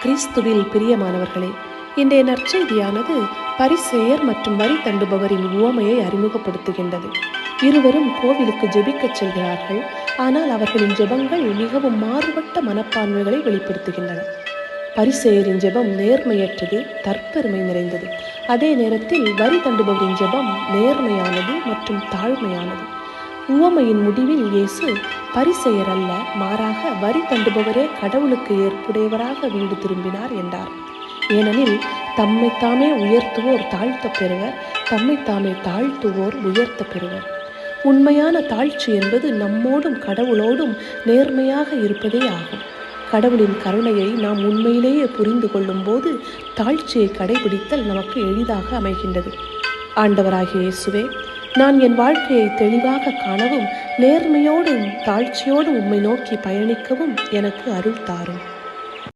கிறிஸ்துவில் பிரியமானவர்களே, இன்றைய நற்செய்தியானது பரிசேயர் மற்றும் வரி தண்டுபவரின் உவமையை அறிமுகப்படுத்துகின்றது. இருவரும் கோவிலுக்கு ஜெபிக்கச் செல்கிறார்கள். ஆனால் அவர்களின் ஜெபங்கள் மிகவும் மாறுபட்ட மனப்பான்மைகளை வெளிப்படுத்துகின்றன. பரிசேயரின் ஜெபம் நேர்மையற்றது, தற்பெருமை நிறைந்தது. அதே நேரத்தில் வரி தண்டுபவரின் ஜெபம் நேர்மையானது மற்றும் தாழ்மையானது. உவமையின் முடிவில் இயேசு பரிசேயர் அல்ல, மாறாக வரி தண்டுபவரே கடவுளுக்கு ஏற்புடையவராக வீடு திரும்பினார் என்றார். ஏனெனில் தம்மைத்தாமே உயர்த்துவோர் தாழ்த்த பெறுவர், தம்மைத்தாமே தாழ்த்துவோர் உயர்த்த பெறுவர். உண்மையான தாழ்ச்சி என்பது நம்மோடும் கடவுளோடும் நேர்மையாக இருப்பதே ஆகும். கடவுளின் கருணையை நாம் உண்மையிலேயே புரிந்து கொள்ளும் போது தாழ்ச்சியை கடைபிடித்தல் நமக்கு எளிதாக அமைகின்றது. ஆண்டவராகிய இயேசுவே, நான் என் வாழ்க்கையை தெளிவாக காணவும் நேர்மையோடும் தாழ்ச்சியோடும் உம்மை நோக்கி பயணிக்கவும் எனக்கு அருள் தாரும்.